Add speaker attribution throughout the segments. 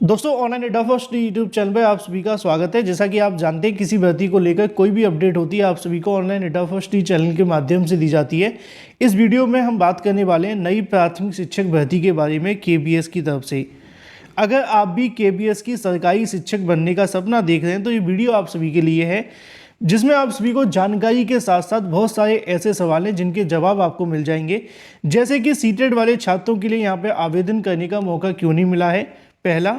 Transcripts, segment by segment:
Speaker 1: दोस्तों ऑनलाइन एडा first YouTube channel पर आप सभी का स्वागत है। जैसा कि आप जानते हैं किसी भर्ती को लेकर कोई भी अपडेट होती है आप सभी को ऑनलाइन एडा फर्स्ट चैनल के माध्यम से दी जाती है। इस वीडियो में हम बात करने वाले हैं नई प्राथमिक शिक्षक भर्ती के बारे में केबीएस की तरफ से। अगर आप भी केबीएस की सरकारी शिक्षक बनने का सपना देख रहे हैं तो ये वीडियो आप सभी के लिए है, जिसमें आप सभी को जानकारी के साथ साथ बहुत सारे ऐसे सवाल हैं जिनके जवाब आपको मिल जाएंगे। जैसे कि सीटेड वाले छात्रों के लिए यहाँ पे आवेदन करने का मौका क्यों नहीं मिला है, पहला।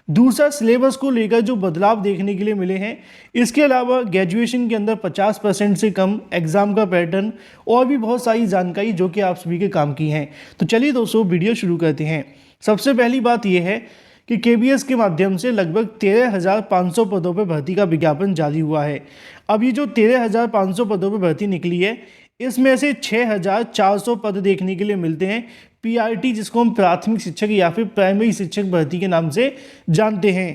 Speaker 1: दूसरा, सिलेबस को लेकर जो बदलाव देखने के लिए मिले हैं। इसके अलावा ग्रेजुएशन के अंदर 50% से कम एग्जाम का पैटर्न और भी बहुत सारी जानकारी जो कि आप सभी के काम की हैं। तो चलिए दोस्तों वीडियो शुरू करते हैं। सबसे पहली बात यह है कि केबीएस के माध्यम से लगभग 13,500 पदों पर भर्ती का विज्ञापन जारी हुआ है। अब ये जो 13,500 पदों पर भर्ती निकली है, इसमें से 6,400 पद देखने के लिए मिलते हैं पीआरटी, जिसको हम प्राथमिक शिक्षक या फिर प्राइमरी शिक्षक भर्ती के नाम से जानते हैं।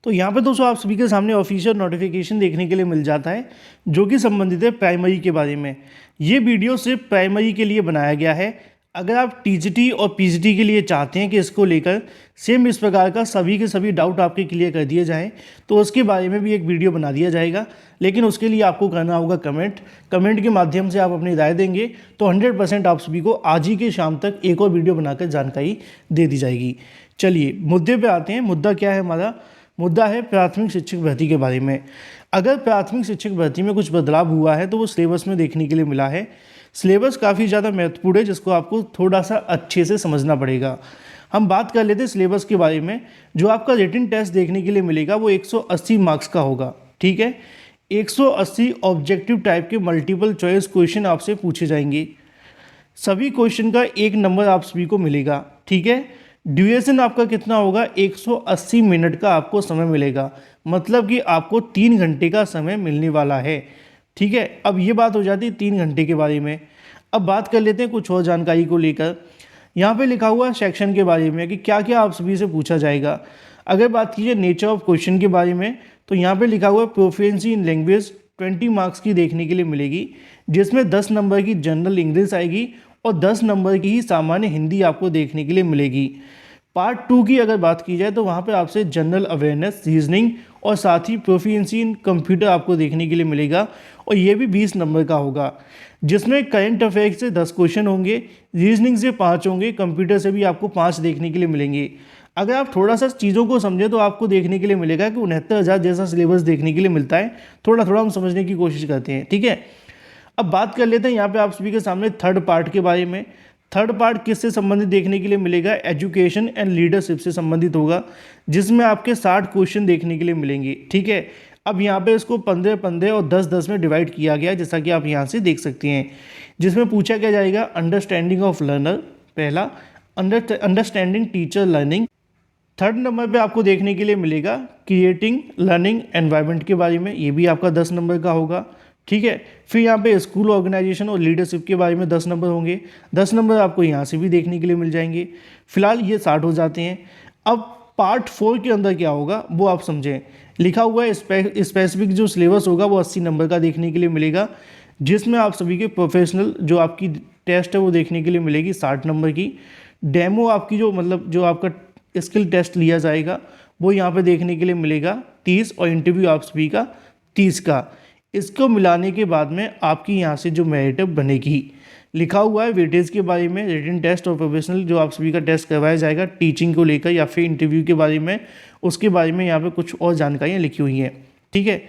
Speaker 1: तो यहाँ पर दोस्तों आप सभी के सामने ऑफिशियल नोटिफिकेशन देखने के लिए मिल जाता है जो कि संबंधित है प्राइमरी के बारे में। ये वीडियो सिर्फ प्राइमरी के लिए बनाया गया है। अगर आप टीजीटी और पीजीटी के लिए चाहते हैं कि इसको लेकर सेम इस प्रकार का सभी के सभी डाउट आपके क्लियर कर दिए जाएं, तो उसके बारे में भी एक वीडियो बना दिया जाएगा। लेकिन उसके लिए आपको करना होगा कमेंट के माध्यम से आप अपनी राय देंगे तो 100% आप सभी को आज ही के शाम तक एक और वीडियो बनाकर जानकारी दे दी जाएगी। चलिए मुद्दे पे आते हैं। मुद्दा क्या है हमारा? मुद्दा है प्राथमिक शिक्षक भर्ती के बारे में। अगर प्राथमिक शिक्षक भर्ती में कुछ बदलाव हुआ है तो वो सिलेबस में देखने के लिए मिला है। सिलेबस काफ़ी ज़्यादा महत्वपूर्ण है जिसको आपको थोड़ा सा अच्छे से समझना पड़ेगा। हम बात कर लेते हैं सिलेबस के बारे में। जो आपका रिटन टेस्ट देखने के लिए मिलेगा वो 180 मार्क्स का होगा, ठीक है। 180 ऑब्जेक्टिव टाइप के मल्टीपल चॉइस क्वेश्चन आपसे पूछे जाएंगे। सभी क्वेश्चन का 1 नंबर आप सभी को मिलेगा, ठीक है। ड्यूरेशन आपका कितना होगा? 180 मिनट का आपको समय मिलेगा, मतलब कि आपको 3 घंटे का समय मिलने वाला है, ठीक है। अब ये बात हो जाती है 3 घंटे के बारे में। अब बात कर लेते हैं कुछ और जानकारी को लेकर। यहाँ पे लिखा हुआ है सेक्शन के बारे में कि क्या क्या आप सभी से पूछा जाएगा। अगर बात कीजिए नेचर ऑफ क्वेश्चन के बारे में तो यहाँ पे लिखा हुआ है प्रोफिशिएंसी इन लैंग्वेज 20 मार्क्स की देखने के लिए मिलेगी, जिसमें 10 नंबर की जनरल इंग्लिश आएगी और 10 नंबर की ही सामान्य हिंदी आपको देखने के लिए मिलेगी। पार्ट 2 की अगर बात की जाए तो वहाँ पे आपसे जनरल अवेयरनेस, रीजनिंग और साथ ही प्रोफिशिएंसी इन कंप्यूटर आपको देखने के लिए मिलेगा और ये भी 20 नंबर का होगा, जिसमें करंट अफेयर्स से 10 क्वेश्चन होंगे, रीजनिंग से 5 होंगे, कंप्यूटर से भी आपको 5 देखने के लिए मिलेंगे। अगर आप थोड़ा सा चीज़ों को समझें तो आपको देखने के लिए मिलेगा कि 69,000 जैसा सिलेबस देखने के लिए मिलता है। थोड़ा थोड़ा हम समझने की कोशिश करते हैं, ठीक है। अब बात कर लेते हैं यहाँ पे आप सभी के सामने थर्ड पार्ट के बारे में। थर्ड पार्ट किससे संबंधित देखने के लिए मिलेगा? एजुकेशन एंड लीडरशिप से संबंधित होगा, जिसमें आपके 60 क्वेश्चन देखने के लिए मिलेंगे, ठीक है। अब यहाँ पे इसको 15-15 और 10-10 में डिवाइड किया गया है, जैसा कि आप यहाँ से देख सकते हैं। जिसमें पूछा क्या जाएगा? अंडरस्टैंडिंग ऑफ लर्नर पहला, understanding teacher learning. Third number पे आपको देखने के लिए मिलेगा क्रिएटिंग लर्निंग एनवायरनमेंट के बारे में, ये भी आपका 10 नंबर का होगा, ठीक है। फिर यहाँ पे स्कूल ऑर्गेनाइजेशन और लीडरशिप के बारे में 10 नंबर होंगे। 10 नंबर आपको यहाँ से भी देखने के लिए मिल जाएंगे। फिलहाल ये 60 हो जाते हैं। अब पार्ट 4 के अंदर क्या होगा वो आप समझें। लिखा हुआ है स्पेसिफिक जो सिलेबस होगा वो 80 नंबर का देखने के लिए मिलेगा, जिसमें आप सभी के प्रोफेशनल जो आपकी टेस्ट है वो देखने के लिए मिलेगी 60 नंबर की। डेमो आपकी जो आपका स्किल टेस्ट लिया जाएगा वो यहाँ पे देखने के लिए मिलेगा 30 और इंटरव्यू आप सभी का 30 का। इसको मिलाने के बाद में आपकी यहाँ से जो मेरिट बनेगी। लिखा हुआ है वेटेज के बारे में, रिटन टेस्ट और प्रोफेशनल जो आप सभी का टेस्ट करवाया जाएगा टीचिंग को लेकर या फिर इंटरव्यू के बारे में, उसके बारे में यहाँ पे कुछ और जानकारियाँ लिखी हुई हैं, ठीक है।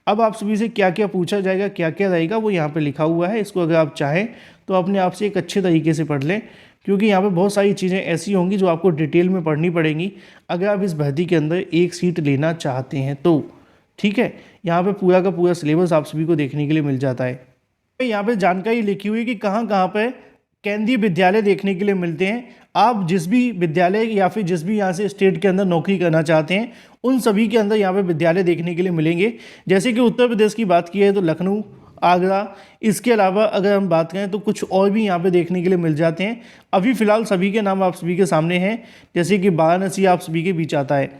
Speaker 1: अब आप सभी से क्या क्या पूछा जाएगा, क्या क्या रहेगा वो यहाँ पे लिखा हुआ है। इसको अगर आप चाहें तो अपने आप से एक अच्छे तरीके से पढ़ लें, क्योंकि यहाँ पे बहुत सारी चीज़ें ऐसी होंगी जो आपको डिटेल में पढ़नी पड़ेंगी अगर आप इस भर्ती के अंदर एक सीट लेना चाहते हैं तो, ठीक है। यहाँ पे पूरा का पूरा सिलेबस आप सभी को देखने के लिए मिल जाता है। यहाँ पे जानकारी लिखी हुई है कि कहाँ कहाँ पे केंद्रीय विद्यालय देखने के लिए मिलते हैं। आप जिस भी विद्यालय या फिर जिस भी यहाँ से स्टेट के अंदर नौकरी करना चाहते हैं उन सभी के अंदर यहाँ पे विद्यालय देखने के लिए मिलेंगे। जैसे कि उत्तर प्रदेश की बात की है तो लखनऊ, आगरा, इसके अलावा अगर हम बात करें तो कुछ और भी यहाँ पे देखने के लिए मिल जाते हैं। अभी फ़िलहाल सभी के नाम आप सभी के सामने हैं, जैसे कि वाराणसी आप सभी के बीच आता है।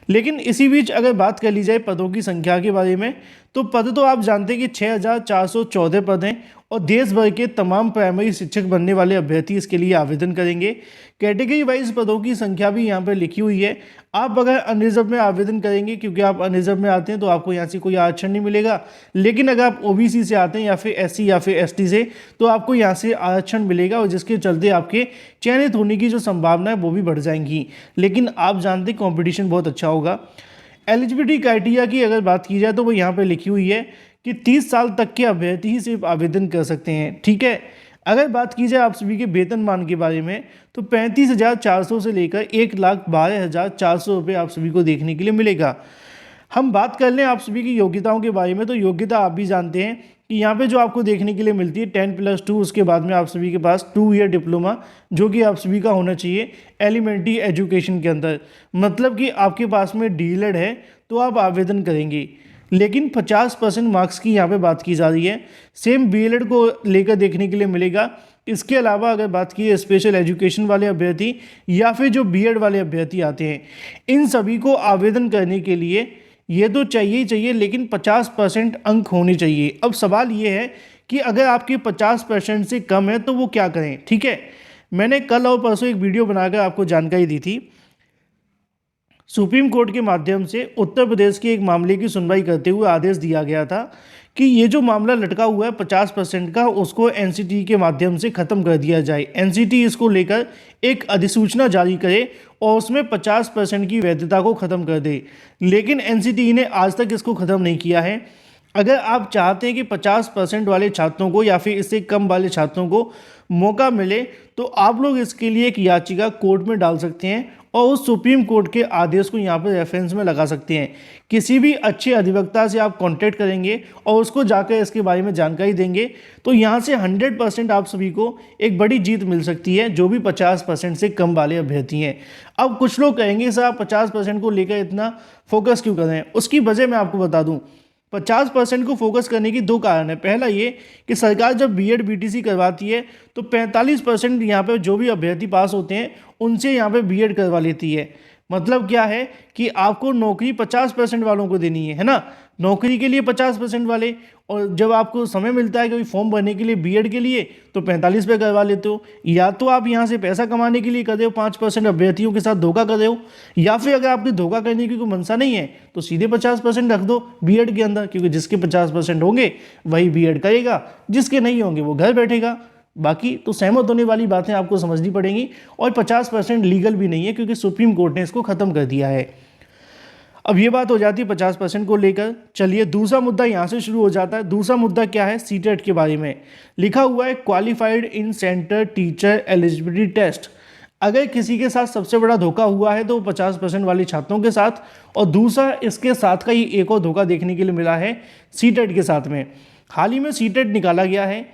Speaker 1: लेकिन इसी बीच अगर बात कर ली जाए पदों की संख्या के बारे में तो पद तो आप जानते हैं कि 6,414 पद हैं और देश भर के तमाम प्राइमरी शिक्षक बनने वाले अभ्यर्थी इसके लिए आवेदन करेंगे। कैटेगरी वाइज पदों की संख्या भी यहाँ पर लिखी हुई है। आप अगर अनरिजर्व में आवेदन करेंगे, क्योंकि आप अनरिजर्व में आते हैं तो आपको यहाँ से कोई आरक्षण नहीं मिलेगा, लेकिन अगर आप ओबीसी से आते हैं या फिर एससी या फिर एसटी से, तो आपको यहाँ से आरक्षण मिलेगा और जिसके चलते आपके चयनित होने की जो संभावना है वो भी बढ़ जाएंगी। लेकिन आप जानते हैं कॉम्पिटिशन बहुत अच्छा होगा। एलिजिबिलिटी क्राइटेरिया की अगर बात की जाए तो वो यहाँ पर लिखी हुई है कि 30 साल तक के अभ्यर्थी ही सिर्फ आवेदन कर सकते हैं। ठीक है। अगर बात की जाए आप सभी के वेतनमान के बारे में, तो 35,400 से लेकर 1,12,400 रुपये आप सभी को देखने के लिए मिलेगा। हम बात कर लें आप सभी की योग्यताओं के बारे में, तो योग्यता आप भी जानते हैं कि यहाँ पे जो आपको देखने के लिए मिलती है 10+2, उसके बाद में आप सभी के पास 2 ईयर डिप्लोमा जो कि आप सभी का होना चाहिए एलिमेंट्री एजुकेशन के अंदर। मतलब कि आपके पास में डीएलएड है तो आप आवेदन करेंगे, लेकिन 50% मार्क्स की यहाँ पे बात की जा रही है। सेम बीएलएड को लेकर देखने के लिए मिलेगा। इसके अलावा अगर बात की स्पेशल एजुकेशन वाले अभ्यर्थी या फिर जो बीएड वाले अभ्यर्थी आते हैं, इन सभी को आवेदन करने के लिए ये तो चाहिए ही चाहिए, लेकिन 50% अंक होने चाहिए। अब सवाल ये है कि अगर आपके 50% से कम है तो वो क्या करें। ठीक है, मैंने कल और परसों एक वीडियो बनाकर आपको जानकारी दी थी। सुप्रीम कोर्ट के माध्यम से उत्तर प्रदेश के एक मामले की सुनवाई करते हुए आदेश दिया गया था कि ये जो मामला लटका हुआ है 50% का, उसको एनसीटी के माध्यम से ख़त्म कर दिया जाए। एनसीटी इसको लेकर एक अधिसूचना जारी करे और उसमें 50% की वैधता को ख़त्म कर दे, लेकिन एनसीटी ने आज तक इसको ख़त्म नहीं किया है। अगर आप चाहते हैं कि 50% वाले छात्रों को या फिर इससे कम वाले छात्रों को मौका मिले, तो आप लोग इसके लिए एक याचिका कोर्ट में डाल सकते हैं और उस सुप्रीम कोर्ट के आदेश को यहाँ पर रेफरेंस में लगा सकते हैं। किसी भी अच्छे अधिवक्ता से आप कांटेक्ट करेंगे और उसको जाकर इसके बारे में जानकारी देंगे, तो यहाँ से 100% आप सभी को एक बड़ी जीत मिल सकती है, जो भी 50% से कम वाले अभ्यर्थी हैं। अब कुछ लोग कहेंगे सर आप 50% को लेकर इतना फोकस क्यों कर रहे हैं। उसकी वजह मैं आपको बता दूँ। 50% को फोकस करने की दो कारण है। पहला ये कि सरकार जब बीएड बीटीसी करवाती है तो 45% यहाँ पे जो भी अभ्यर्थी पास होते हैं उनसे यहाँ पे बीएड करवा लेती है। मतलब क्या है कि आपको नौकरी 50% वालों को देनी है ना, नौकरी के लिए 50% वाले, और जब आपको समय मिलता है कभी फॉर्म भरने के लिए बीएड के लिए तो 45 पे करवा लेते हो। या तो आप यहाँ से पैसा कमाने के लिए कर रहे हो, 5% अभ्यर्थियों के साथ धोखा कर रहे हो, या फिर अगर आपकी धोखा करने की कोई मंशा नहीं है तो सीधे 50% रख दो बीएड के अंदर, क्योंकि जिसके 50% होंगे वही बीएड करेगा, जिसके नहीं होंगे वो घर बैठेगा। बाकी तो सहमत होने वाली बातें आपको समझनी पड़ेंगी। और 50% लीगल भी नहीं है, क्योंकि सुप्रीम कोर्ट ने इसको ख़त्म कर दिया है। अब ये बात हो जाती है 50% को लेकर। चलिए दूसरा मुद्दा यहाँ से शुरू हो जाता है। दूसरा मुद्दा क्या है, सीटेट के बारे में लिखा हुआ है qualified in centre teacher eligibility test. अगर किसी के साथ सबसे बड़ा धोखा हुआ है तो 50% वाले छात्रों के साथ, और दूसरा इसके साथ का ही एक और धोखा देखने के लिए मिला है सीटेट के साथ में। हाल ही में सीटेट निकाला गया है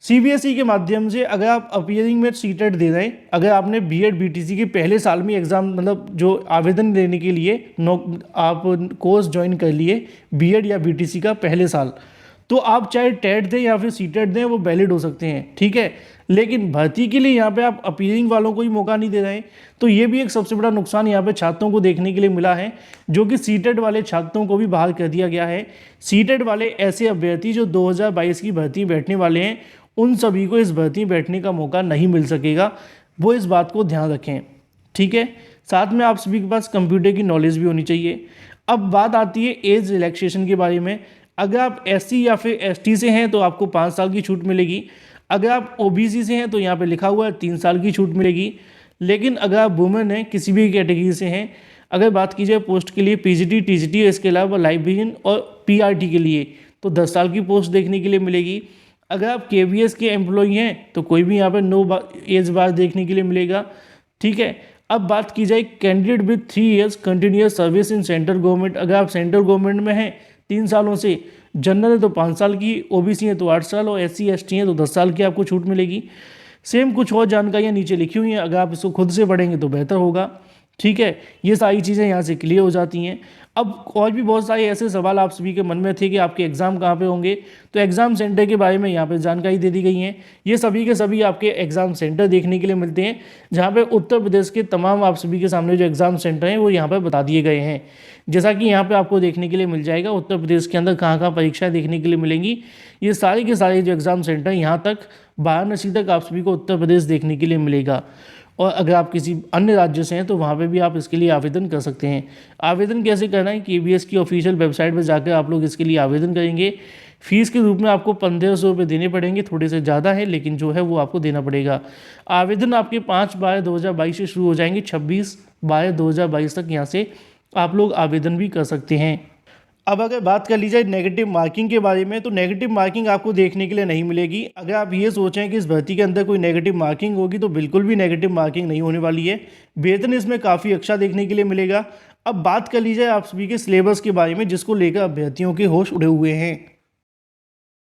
Speaker 1: सीबीएसई के माध्यम से। अगर आप अपीयरिंग में सीटेट दे रहे हैं, अगर आपने बीएड बीटीसी के पहले साल में एग्ज़ाम मतलब जो आवेदन देने के लिए आप कोर्स ज्वाइन कर लिए बीएड या बीटीसी का पहले साल, तो आप चाहे टेट दें या फिर सीटेट दें, वो वैलिड हो सकते हैं। ठीक है, लेकिन भर्ती के लिए यहाँ पे आप अपीयरिंग वालों को ही मौका नहीं दे रहे हैं, तो ये भी एक सबसे बड़ा नुकसान यहाँ पे छात्रों को देखने के लिए मिला है, जो कि सीटेट वाले छात्रों को भी बहाल कर दिया गया है। सीटेट वाले ऐसे अभ्यर्थी जो 2022 की भर्ती बैठने वाले हैं, उन सभी को इस भर्ती बैठने का मौका नहीं मिल सकेगा, वो इस बात को ध्यान रखें। ठीक है, साथ में आप सभी के पास कंप्यूटर की नॉलेज भी होनी चाहिए। अब बात आती है एज रिलैक्सेशन के बारे में। अगर आप एससी या फिर एसटी से हैं तो आपको 5 साल की छूट मिलेगी। अगर आप ओबीसी से हैं तो यहाँ पे लिखा हुआ है 3 साल की छूट मिलेगी। लेकिन अगर आप वुमेन हैं, किसी भी कैटेगरी से हैं, अगर बात की जाए पोस्ट के लिए पीजीटी टीजीटी, इसके अलावा लाइब्रेरियन और पीआरटी के लिए तो 10 साल की पोस्ट देखने के लिए मिलेगी। अगर आप केवीएस के एम्प्लॉई हैं तो कोई भी यहाँ पर नो एज बार देखने के लिए मिलेगा। ठीक है, अब बात की जाए candidate with 3 years continuous service in central government. अगर आप सेंट्रल गवर्नमेंट में हैं 3 सालों से, जनरल है तो 5 साल की, ओबीसी है तो 8 साल और एससी एसटी है तो 10 साल की आपको छूट मिलेगी। सेम कुछ और जानकारियाँ नीचे लिखी हुई हैं, अगर आप इसको खुद से पढ़ेंगे तो बेहतर होगा। ठीक है, ये सारी चीज़ें यहाँ से क्लियर हो जाती हैं। अब और भी बहुत सारे ऐसे सवाल आप सभी के मन में थे कि आपके एग्ज़ाम कहाँ पे होंगे, तो एग्ज़ाम सेंटर के बारे में यहाँ पे जानकारी दे दी गई है। ये सभी के सभी आपके एग्ज़ाम सेंटर देखने के लिए मिलते हैं, जहाँ पे उत्तर प्रदेश के तमाम आप सभी के सामने जो एग्ज़ाम सेंटर हैं वो यहाँ पर बता दिए गए हैं। जैसा कि यहाँ पर आपको देखने के लिए मिल जाएगा उत्तर प्रदेश के अंदर कहाँ कहाँ परीक्षाएँ देखने के लिए मिलेंगी। ये सारे के सारे जो एग्ज़ाम सेंटर यहाँ तक वाराणसी तक आप सभी को उत्तर प्रदेश देखने के लिए मिलेगा। और अगर आप किसी अन्य राज्य से हैं तो वहाँ पे भी आप इसके लिए आवेदन कर सकते हैं। आवेदन कैसे करना है, KVS की ऑफिशियल वेबसाइट पर जाकर आप लोग इसके लिए आवेदन करेंगे। फीस के रूप में आपको 1500 रुपये देने पड़ेंगे, थोड़े से ज़्यादा है लेकिन जो है वो आपको देना पड़ेगा। आवेदन आपके 5/12/2022 से शुरू हो जाएंगे, 26/12/2022 तक यहाँ से आप लोग आवेदन भी कर सकते हैं। अब अगर बात कर ली जाए नेगेटिव मार्किंग के बारे में, तो नेगेटिव मार्किंग आपको देखने के लिए नहीं मिलेगी। अगर आप ये सोचें कि इस भर्ती के अंदर कोई नेगेटिव मार्किंग होगी तो बिल्कुल भी नेगेटिव मार्किंग नहीं होने वाली है। वेतन इसमें काफ़ी अच्छा देखने के लिए मिलेगा। अब बात कर ली जाए आप सभी के सिलेबस के बारे में, जिसको लेकर अभ्यर्थियों के होश उड़े हुए हैं।